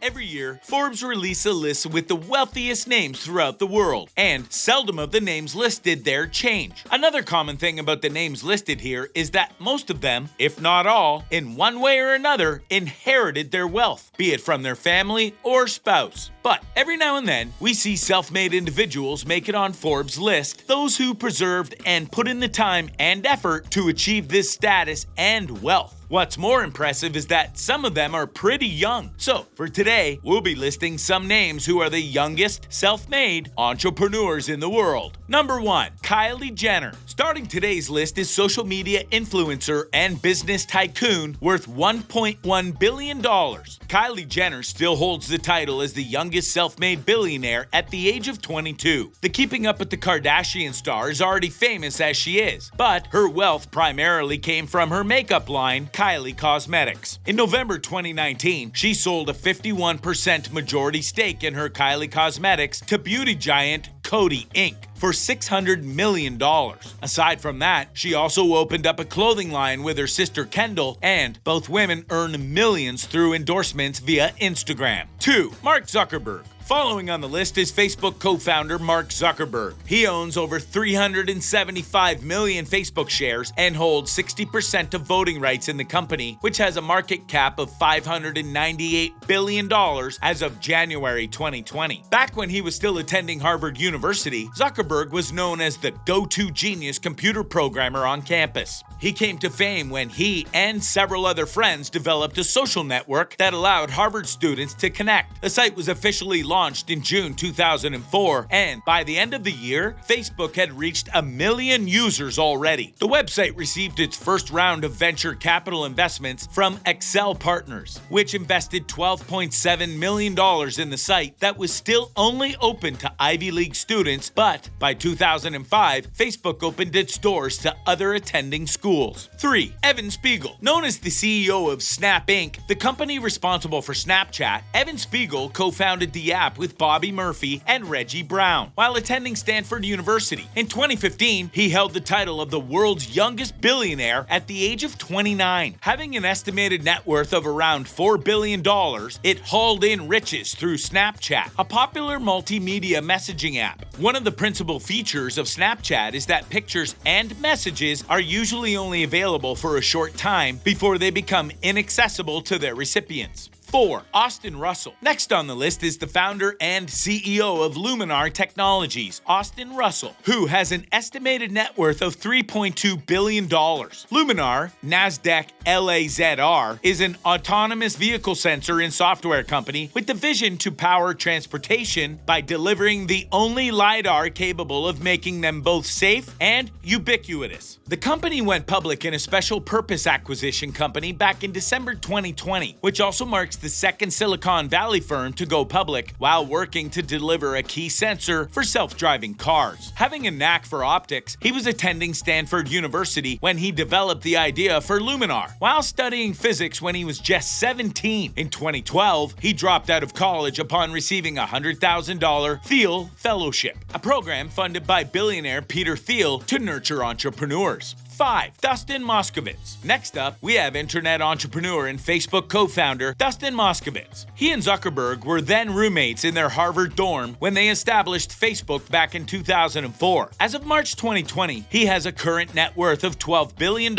Every year, Forbes releases a list with the wealthiest names throughout the world, and seldom of the names listed there change. Another common thing about the names listed here is that most of them, if not all, in one way or another, inherited their wealth, be it from their family or spouse. But every now and then, we see self-made individuals make it on Forbes' list, those who preserved and put in the time and effort to achieve this status and wealth. What's more impressive is that some of them are pretty young. So, for today, we'll be listing some names who are the youngest self-made entrepreneurs in the world. Number 1. Kylie Jenner. Starting today's list is social media influencer and business tycoon worth $1.1 billion. Kylie Jenner still holds the title as the youngest self-made billionaire at the age of 22. The Keeping Up with the Kardashian star is already famous as she is, but her wealth primarily came from her makeup line, Kylie Cosmetics. In November 2019, she sold a 51% majority stake in her Kylie Cosmetics to beauty giant Coty Inc. for $600 million. Aside from that, she also opened up a clothing line with her sister Kendall, and both women earn millions through endorsements via Instagram. 2. Mark Zuckerberg. Following on the list is Facebook co-founder Mark Zuckerberg. He owns over 375 million Facebook shares and holds 60% of voting rights in the company, which has a market cap of $598 billion as of January 2020. Back when he was still attending Harvard University, Zuckerberg was known as the go-to genius computer programmer on campus. He came to fame when he and several other friends developed a social network that allowed Harvard students to connect. The site was officially launched in June 2004, and by the end of the year, Facebook had reached 1 million users already. The website received its first round of venture capital investments from Excel Partners, which invested $12.7 million in the site that was still only open to Ivy League students, but by 2005, Facebook opened its doors to other attending schools. 3. Evan Spiegel. Known as the CEO of Snap Inc., the company responsible for Snapchat, Evan Spiegel co-founded the app with Bobby Murphy and Reggie Brown while attending Stanford University. In 2015, he held the title of the world's youngest billionaire at the age of 29. Having an estimated net worth of around $4 billion, it hauled in riches through Snapchat, a popular multimedia messaging app. One of the principal features of Snapchat is that pictures and messages are usually only available for a short time before they become inaccessible to their recipients. 4. Austin Russell. Next on the list is the founder and CEO of Luminar Technologies, Austin Russell, who has an estimated net worth of $3.2 billion. Luminar, NASDAQ LAZR, is an autonomous vehicle sensor and software company with the vision to power transportation by delivering the only LiDAR capable of making them both safe and ubiquitous. The company went public in a special purpose acquisition company back in December 2020, which also marks the second Silicon Valley firm to go public while working to deliver a key sensor for self-driving cars. Having a knack for optics, he was attending Stanford University when he developed the idea for Luminar, while studying physics when he was just 17. In 2012, he dropped out of college upon receiving a $100,000 Thiel Fellowship, a program funded by billionaire Peter Thiel to nurture entrepreneurs. 5. Dustin Moskovitz. Next up, we have internet entrepreneur and Facebook co-founder Dustin Moskovitz. He and Zuckerberg were then roommates in their Harvard dorm when they established Facebook back in 2004. As of March 2020, he has a current net worth of $12 billion,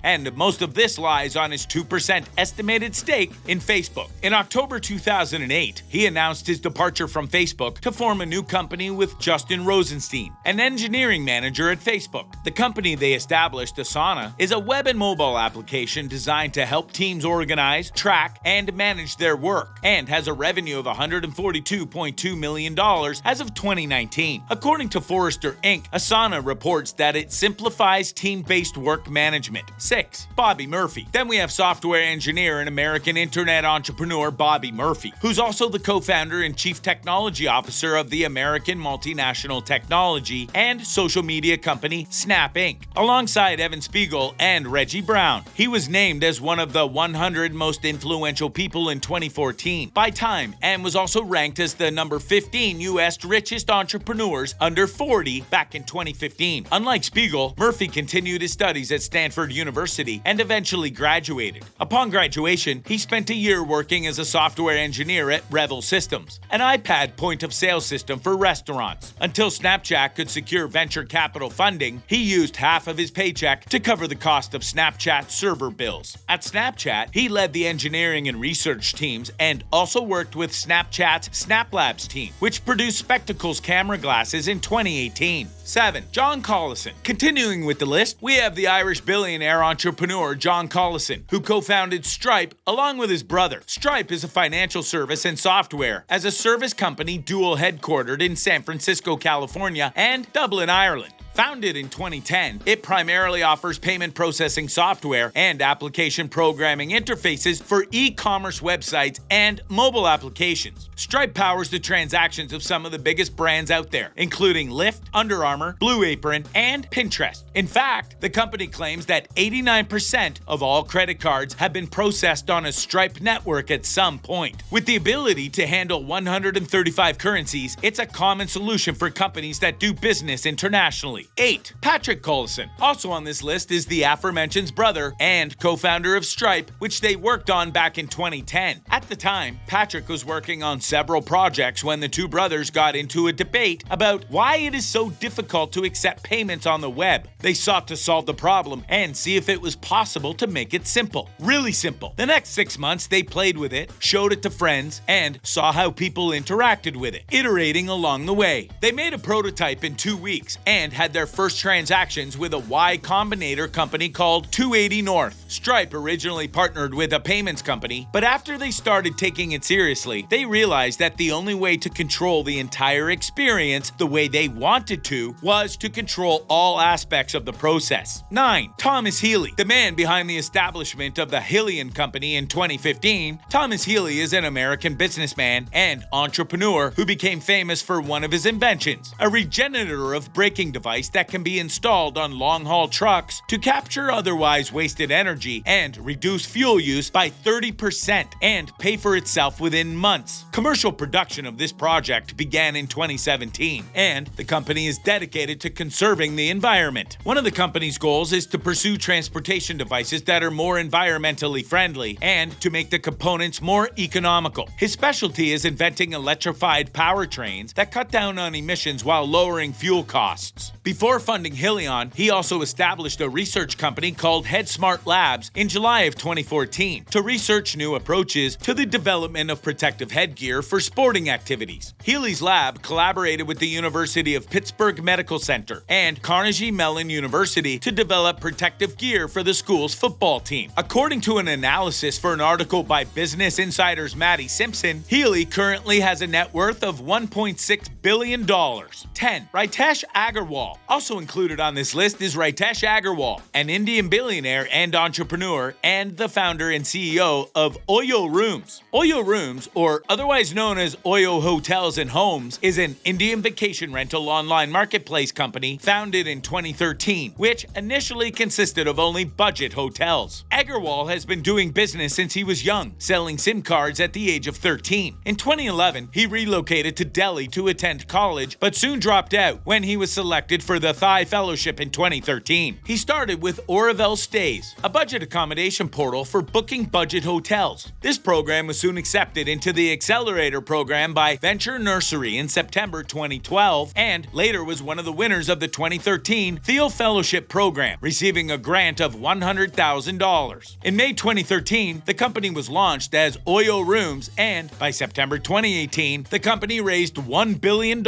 and most of this lies on his 2% estimated stake in Facebook. In October 2008, he announced his departure from Facebook to form a new company with Justin Rosenstein, an engineering manager at Facebook. The company they established, Asana, is a web and mobile application designed to help teams organize, track, and manage their work, and has a revenue of $142.2 million as of 2019. According to Forrester Inc., Asana reports that it simplifies team-based work management. 6. Bobby Murphy. Then we have software engineer and American internet entrepreneur Bobby Murphy, who's also the co-founder and chief technology officer of the American multinational technology and social media company Snap Inc. Alongside alongside Evan Spiegel and Reggie Brown. He was named as one of the 100 most influential people in 2014 by Time and was also ranked as the number 15 U.S. richest entrepreneurs under 40 back in 2015. Unlike Spiegel, Murphy continued his studies at Stanford University and eventually graduated. Upon graduation, he spent a year working as a software engineer at Revel Systems, an iPad point-of-sale system for restaurants. Until Snapchat could secure venture capital funding, he used half of his paycheck to cover the cost of Snapchat server bills. At Snapchat, he led the engineering and research teams and also worked with Snapchat's SnapLabs team, which produced Spectacles camera glasses in 2018. 7. John Collison. Continuing with the list, we have the Irish billionaire entrepreneur John Collison, who co-founded Stripe along with his brother. Stripe is a financial service and software as a service company dual headquartered in San Francisco, California and Dublin, Ireland. Founded in 2010, it primarily offers payment processing software and application programming interfaces for e-commerce websites and mobile applications. Stripe powers the transactions of some of the biggest brands out there, including Lyft, Under Armour, Blue Apron, and Pinterest. In fact, the company claims that 89% of all credit cards have been processed on a Stripe network at some point. With the ability to handle 135 currencies, it's a common solution for companies that do business internationally. 8. Patrick Collison. Also on this list is the aforementioned brother and co-founder of Stripe, which they worked on back in 2010. At the time, Patrick was working on several projects when the two brothers got into a debate about why it is so difficult to accept payments on the web. They sought to solve the problem and see if it was possible to make it simple. Really simple. The next 6 months, they played with it, showed it to friends, and saw how people interacted with it, iterating along the way. They made a prototype in 2 weeks and had their first transactions with a Y Combinator company called 280 North. Stripe originally partnered with a payments company, but after they started taking it seriously, they realized that the only way to control the entire experience the way they wanted to was to control all aspects of the process. 9. Thomas Healy. The man behind the establishment of the Hillian Company in 2015, Thomas Healy is an American businessman and entrepreneur who became famous for one of his inventions, a regenerator of braking device that can be installed on long-haul trucks to capture otherwise wasted energy and reduce fuel use by 30% and pay for itself within months. Commercial production of this project began in 2017, and the company is dedicated to conserving the environment. One of the company's goals is to pursue transportation devices that are more environmentally friendly and to make the components more economical. His specialty is inventing electrified powertrains that cut down on emissions while lowering fuel costs. Before funding Hillion, he also established a research company called HeadSmart Labs in July of 2014 to research new approaches to the development of protective headgear for sporting activities. Healy's lab collaborated with the University of Pittsburgh Medical Center and Carnegie Mellon University to develop protective gear for the school's football team. According to an analysis for an article by Business Insider's Maddie Simpson, Healy currently has a net worth of $1.6 billion. 10. Ritesh Agarwal. Also included on this list is Ritesh Agarwal, an Indian billionaire and entrepreneur and the founder and CEO of Oyo Rooms. Oyo Rooms, or otherwise known as Oyo Hotels and Homes, is an Indian vacation rental online marketplace company founded in 2013, which initially consisted of only budget hotels. Agarwal has been doing business since he was young, selling SIM cards at the age of 13. In 2011, he relocated to Delhi to attend college, but soon dropped out when he was selected for the Thai Fellowship in 2013. He started with Oravel Stays, a budget accommodation portal for booking budget hotels. This program was soon accepted into the Accelerator program by Venture Nursery in September 2012 and later was one of the winners of the 2013 Theo Fellowship program, receiving a grant of $100,000. In May 2013, the company was launched as Oyo Rooms and by September 2018, the company raised $1 billion.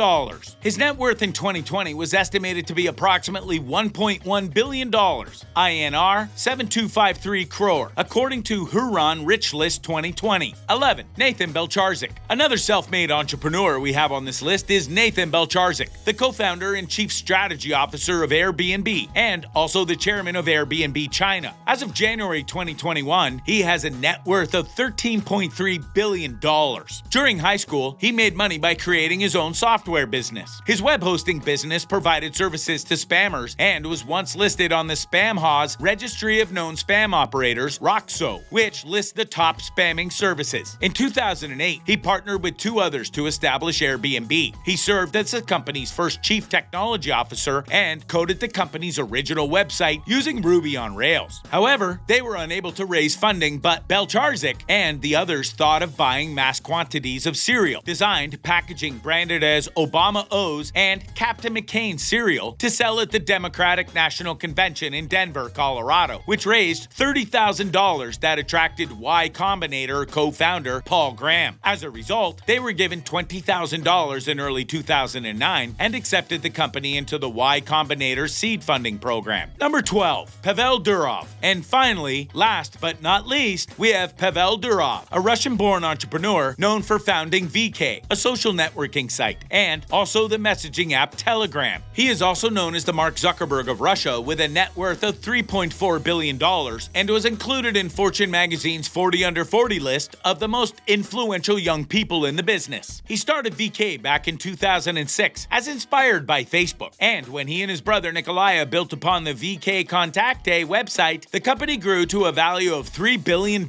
His net worth in 2020 was estimated to be approximately $1.1 billion, INR 7253 crore, according to Huron Rich List 2020. 11. Nathan Belcharzik. Another self-made entrepreneur we have on this list is Nathan Belcharzik, the co-founder and chief strategy officer of Airbnb and also the chairman of Airbnb China. As of January 2021, he has a net worth of $13.3 billion. During high school, he made money by creating his own software business. His web hosting business provided services services to spammers and was once listed on the SpamHaw's Registry of Known Spam Operators, ROXO, which lists the top spamming services. In 2008, he partnered with two others to establish Airbnb. He served as the company's first chief technology officer and coded the company's original website using Ruby on Rails. However, they were unable to raise funding, but Belcharzik and the others thought of buying mass quantities of cereal, designed, packaging, branded as Obama O's and Captain McCain cereal, to sell at the Democratic National Convention in Denver, Colorado, which raised $30,000 that attracted Y Combinator co-founder Paul Graham. As a result, they were given $20,000 in early 2009 and accepted the company into the Y Combinator seed funding program. Number 12, Pavel Durov. And finally, last but not least, we have Pavel Durov, a Russian-born entrepreneur known for founding VK, a social networking site, and also the messaging app Telegram. He is also known as the Mark Zuckerberg of Russia, with a net worth of $3.4 billion, and was included in Fortune magazine's 40 Under 40 list of the most influential young people in the business. He started VK back in 2006 as inspired by Facebook, and when he and his brother Nikolaya built upon the VK Contacte website, the company grew to a value of $3 billion.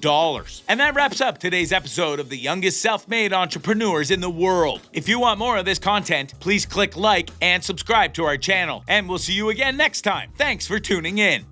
And that wraps up today's episode of the youngest self-made entrepreneurs in the world. If you want more of this content, please click like and subscribe to our channel, and we'll see you again next time. Thanks for tuning in.